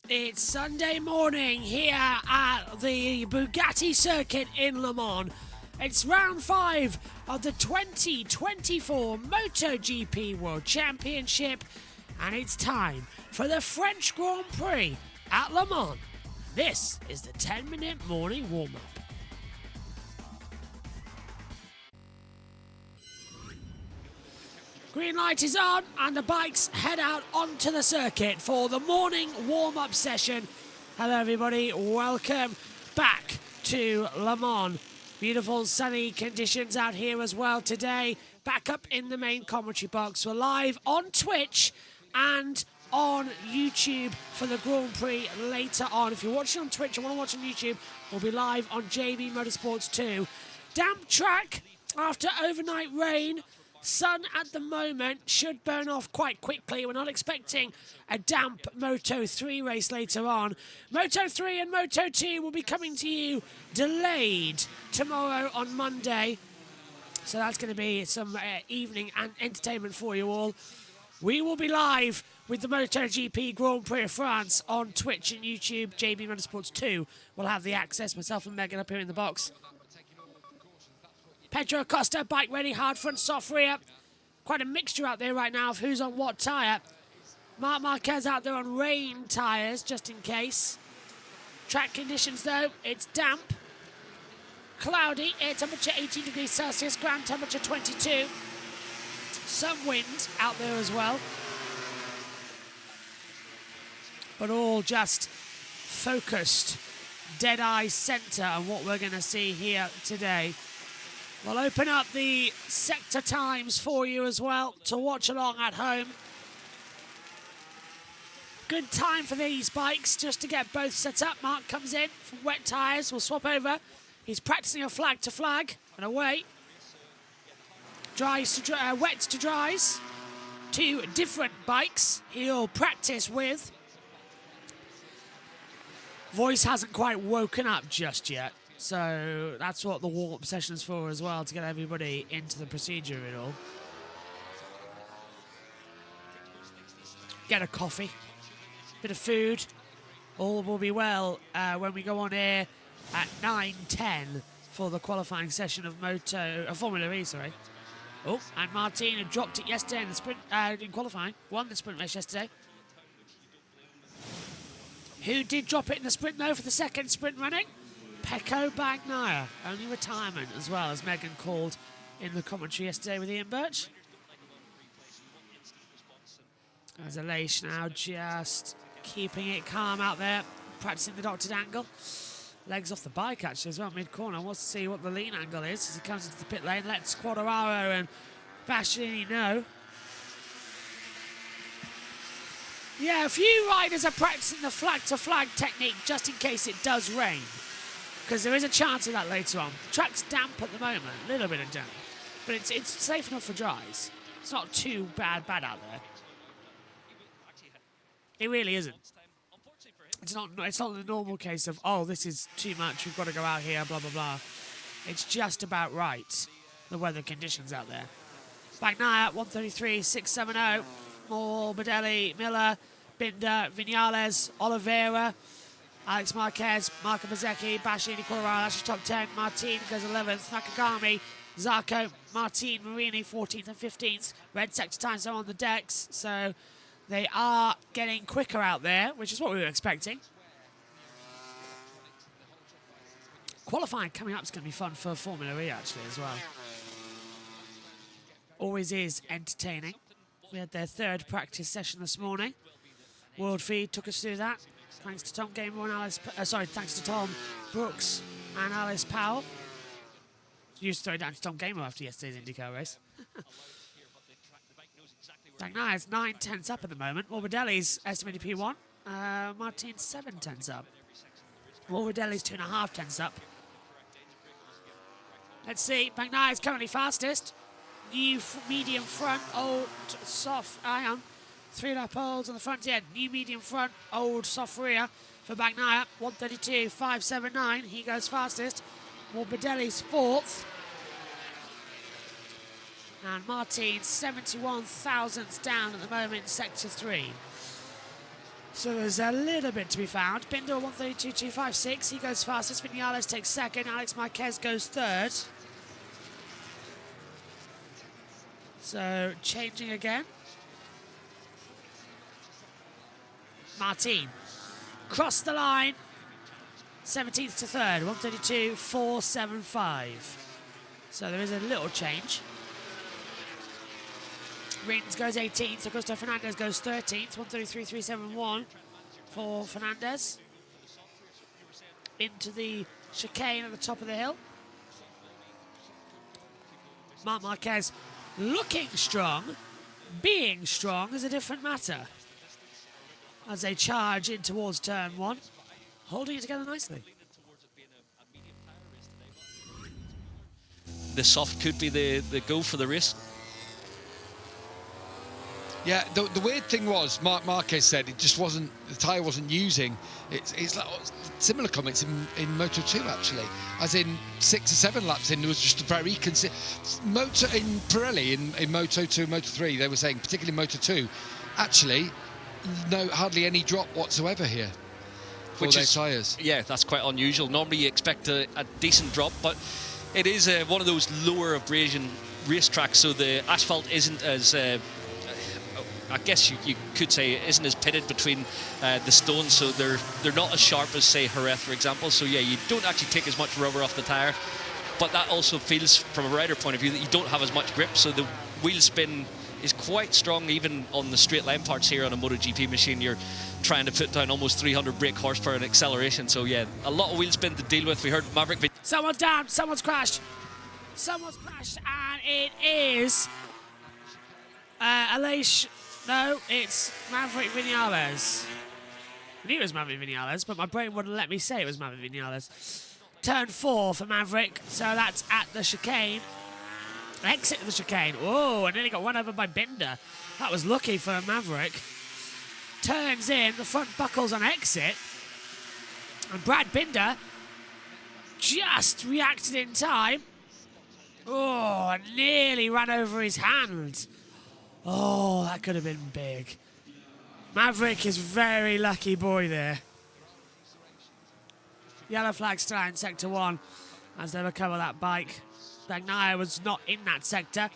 It's Sunday morning here at the Bugatti circuit in Le Mans. It's round 5 of the 2024 MotoGP World Championship, and it's time for the French Grand Prix at Le Mans. This is the 10-minute morning warm-up. Green light is on and the bikes head out onto the circuit for the morning warm-up session. Hello everybody, welcome back to Le Mans. Beautiful sunny conditions out here as well today. Back up in the main commentary box. We're live on Twitch and on YouTube for the Grand Prix later on. If you're watching on Twitch and want to watch on YouTube, we'll be live on JBMotorsports 2. Damp track after overnight rain. Sun at the moment should burn off quite quickly. We're not expecting a damp Moto3 race later on. Moto3 and Moto2 will be coming to you delayed tomorrow on Monday. So that's going to be some evening and entertainment for you all. We will be live with the MotoGP Grand Prix of France on Twitch and YouTube. JB Motorsports 2 will have the access. Myself and Megan up here in the box. Pedro Acosta, bike ready, hard front, soft rear. Quite a mixture out there right now of who's on what tyre. Marc Marquez out there on rain tyres, just in case. Track conditions though, it's damp, cloudy, air temperature 18 degrees Celsius, ground temperature 22. Some wind out there as well. But all just focused, dead-eye centre on what we're going to see here today. We'll open up the sector times for you as well to watch along at home. Good time for these bikes just to get both set up. Mark comes in from wet tyres. We'll swap over. He's practicing a flag to flag and away. Dries to wets to dries. Two different bikes he'll practice with. Voice hasn't quite woken up just yet. So that's what the warm-up session is for as well, to get everybody into the procedure of it all. Get a coffee, bit of food. All will be well when we go on air at 9:10 for the qualifying session of Formula E, sorry. Oh, and Martin had dropped it yesterday in the sprint, in qualifying. Won the sprint race yesterday. Who did drop it in the sprint though for the second sprint running? Pecco Bagnaia, only retirement as well, as Megan called in the commentary yesterday with Ian Birch. There's Aleix now just keeping it calm out there, practicing the doctored angle. Legs off the bike actually as well, mid-corner. Wants to see what the lean angle is as he comes into the pit lane. Lets Quartararo and Bastianini know. Yeah, a few riders are practicing the flag-to-flag technique just in case it does rain. Because there is a chance of that later on. The track's damp at the moment, a little bit of damp. But it's safe enough for dries. It's not too bad out there. It really isn't. It's not the normal case of, oh, this is too much, we've got to go out here, blah, blah, blah. It's just about right, the weather conditions out there. Bagnaia, 133.670. Morbidelli, Miller, Binder, Vinales, Oliveira, Alex Marquez, Marco Bezzecchi, Bastianini, Quartararo, that's your top 10. Martin goes 11th. Nakagami, Zarco, Martin, Marini, 14th and 15th. Red sector times are on the decks, so they are getting quicker out there, which is what we were expecting. Qualifying coming up is going to be fun for Formula E, actually, as well. Always is entertaining. We had their third practice session this morning. World Feed took us through that. Thanks to Tom Gamer and thanks to Tom Brooks and Alice Powell. Used to throw down to Tom Gamer after yesterday's IndyCar race. Bagnaia 9 tenths up at the moment. Morbidelli's estimated P1. Martin's 7 tenths up. Morbidelli's 2.5 tenths up. Let's see. Bagnaia is currently fastest. New medium front, old soft iron. 3.5 olds on the front end. New medium front, old soft rear for Bagnaia. 132.579. He goes fastest. Morbidelli's 4th. And Martin 71 thousandths down at the moment in sector 3. So there's a little bit to be found. Binder 132.256. He goes fastest. Vinales takes second. Alex Marquez goes third. So changing again. Martin. Cross the line. 17th to third. 132.475. So there is a little change. Rins goes 18th, Augusto Fernandez goes 13th, 133.371 for Fernandez. Into the chicane at the top of the hill. Marc Marquez looking strong, being strong is a different matter. As they charge in towards turn one, holding it together nicely. The soft could be the go for the race. Yeah, the weird thing was, Marc Marquez said it just wasn't, the tyre wasn't using. It's like similar comments in Moto 2 actually, as in 6 or 7 laps in, there was just a very Moto in Pirelli in Moto 2, Moto 3. They were saying, particularly Moto 2, actually, hardly any drop whatsoever here for their tyres. Yeah, that's quite unusual. Normally you expect a decent drop, but it is one of those lower abrasion racetracks, so the asphalt isn't as I guess you could say it isn't as pitted between the stones, so they're not as sharp as, say, Jerez, for example. So yeah, you don't actually take as much rubber off the tyre, but that also feels, from a rider point of view, that you don't have as much grip, so the wheel spin is quite strong even on the straight line parts here on a MotoGP machine. You're trying to put down almost 300 brake horsepower and acceleration, so yeah, a lot of wheel spin to deal with. We heard Maverick... Someone's down, someone's crashed. Someone's crashed, and it is Aleix. No, it's Maverick Vinales. I knew it was Maverick Vinales, but my brain wouldn't let me say it was Maverick Vinales. Turn 4 for Maverick, so that's at the chicane. Exit the chicane. Whoa, I nearly got run over by Binder. That was lucky for Maverick. Turns in, the front buckles on exit. And Brad Binder just reacted in time. Oh, and nearly ran over his hand. Oh, that could have been big. Maverick is very lucky boy there. Yellow flag still out in sector 1 as they recover that bike. Bagnaia was not in that sector.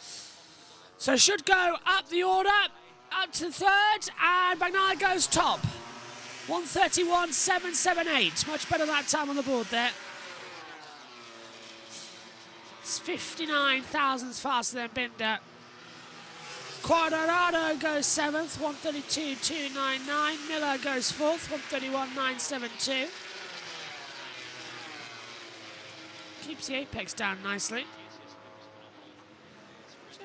So should go up the order, up to third, and Bagnaia goes top. 131.778. Much better that time on the board there. It's 59 thousandths faster than Binder. Quadrado goes 7th, 132.299. Miller goes 4th, 131.972. Keeps the apex down nicely.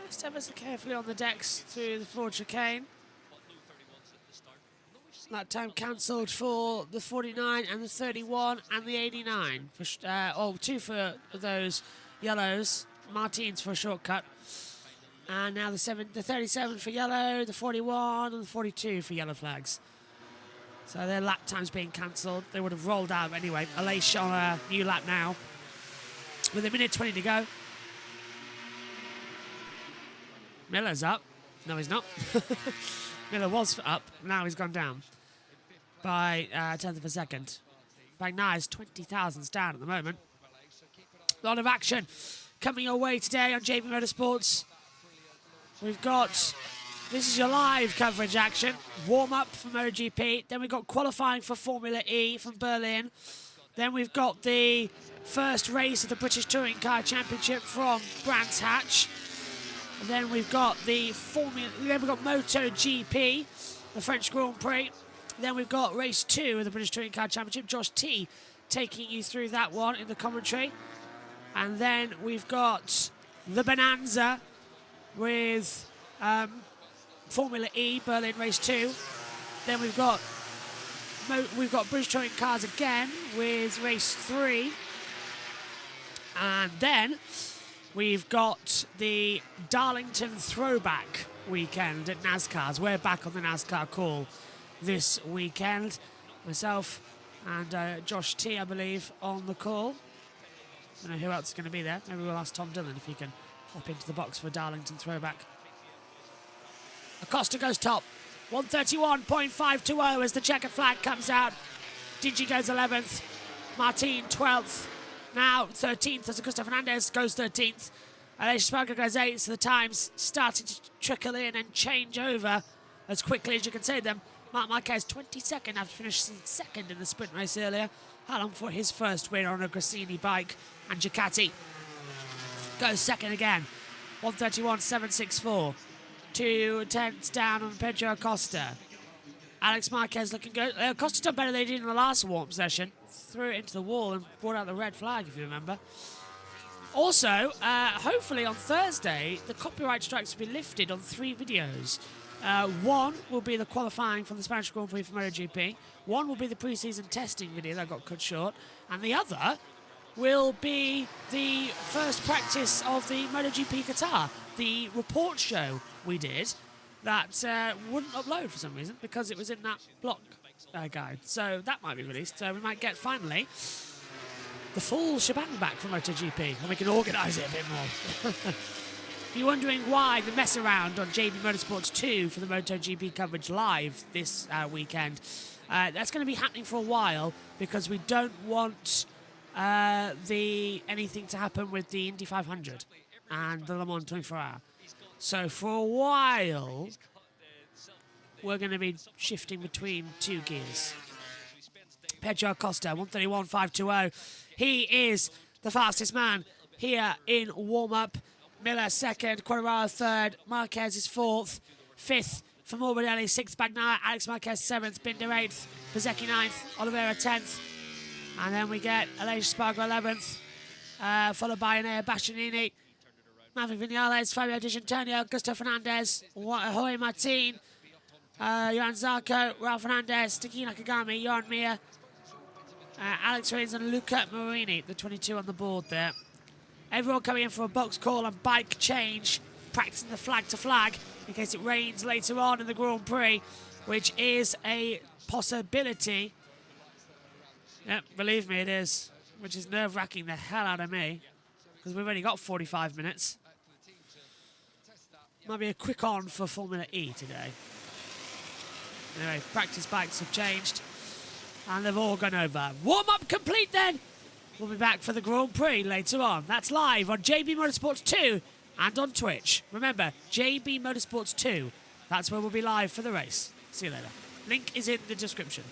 Just ever so carefully on the decks through the Ford chicane. That time cancelled for the 49 and the 31 and the 89. Two for those yellows. Martins for a shortcut. And now the 37 for yellow, the 41 and the 42 for yellow flags. So their lap time's being cancelled. They would have rolled out anyway. Aleix on a new lap now. With a minute 20 to go. Miller's up. No, he's not. Miller was up. Now he's gone down by a tenth of a second. Bagnaia's 20 thousandths down at the moment. A lot of action coming your way today on JB Motorsports. We've got, this is your live coverage action, warm-up for MotoGP. Then we've got qualifying for Formula E from Berlin. Then we've got the first race of the British Touring Car Championship from Brands Hatch. And then we've got MotoGP, the French Grand Prix. Then we've got race 2 of the British Touring Car Championship. Josh T taking you through that one in the commentary. And then we've got the Bonanza with Formula E, Berlin race 2. Then we've got British Touring Cars again with race 3. And then we've got the Darlington Throwback weekend at NASCAR's. We're back on the NASCAR call this weekend. Myself and Josh T, I believe, on the call. I don't know who else is going to be there. Maybe we'll ask Tom Dillon if he can hop into the box for Darlington Throwback. Acosta goes top. 131.520 as the checkered flag comes out. Gigi goes 11th. Martin 12th. Now 13th as Augusto Fernandez goes 13th. Aleix Espargaro goes 8th, so the times starting to trickle in and change over as quickly as you can say them. Marc Marquez 22nd after finishing second in the sprint race earlier. How long for his first win on a Grassini bike? And Ducati goes second again. 131.764. 2 tenths down on Pedro Acosta. Alex Marquez looking good. Acosta done better than he did in the last warm session. Threw it into the wall and brought out the red flag, if you remember. Also, hopefully on Thursday, the copyright strikes will be lifted on 3 videos. One will be the qualifying for the Spanish Grand Prix for MotoGP. One will be the pre-season testing video that got cut short. And the other will be the first practice of the MotoGP Qatar, the report show we did that wouldn't upload for some reason because it was in that block guide. So that might be released. So we might get, finally, the full shebang back from MotoGP and we can organise it a bit more. If you're wondering why the mess around on JBMotorsports 2 for the MotoGP coverage live this weekend, that's going to be happening for a while because we don't want anything to happen with the Indy 500 and the Le Mans 24-hour. So for a while, we're going to be shifting between 2 gears. Pedro Acosta, 131.520. He is the fastest man here in warm-up. Miller second, Quartararo third, Marquez is fourth, fifth for Morbidelli, sixth Bagnaia, Alex Marquez seventh, Binder eighth, Bezzecchi ninth, Oliveira 10th, and then we get Aleix Espargaro 11th, followed by Enea Bastianini, Maverick Vinales, Fabio Di Giannantonio, Augusto Fernandez, Jorge Martin, Johan Zarco, Ralph Fernandez, Taki Nakagami, Johan Mir, Alex Rins and Luca Marini, the 22 on the board there. Everyone coming in for a box call and bike change, practicing the flag to flag in case it rains later on in the Grand Prix, which is a possibility. Yep, believe me, it is, which is nerve-wracking the hell out of me because we've only got 45 minutes. Might be a quick on for Formula E today. Anyway, practice bikes have changed and they've all gone over. Warm-up complete then. We'll be back for the Grand Prix later on. That's live on JB Motorsports 2 and on Twitch. Remember, JB Motorsports 2. That's where we'll be live for the race. See you later. Link is in the description.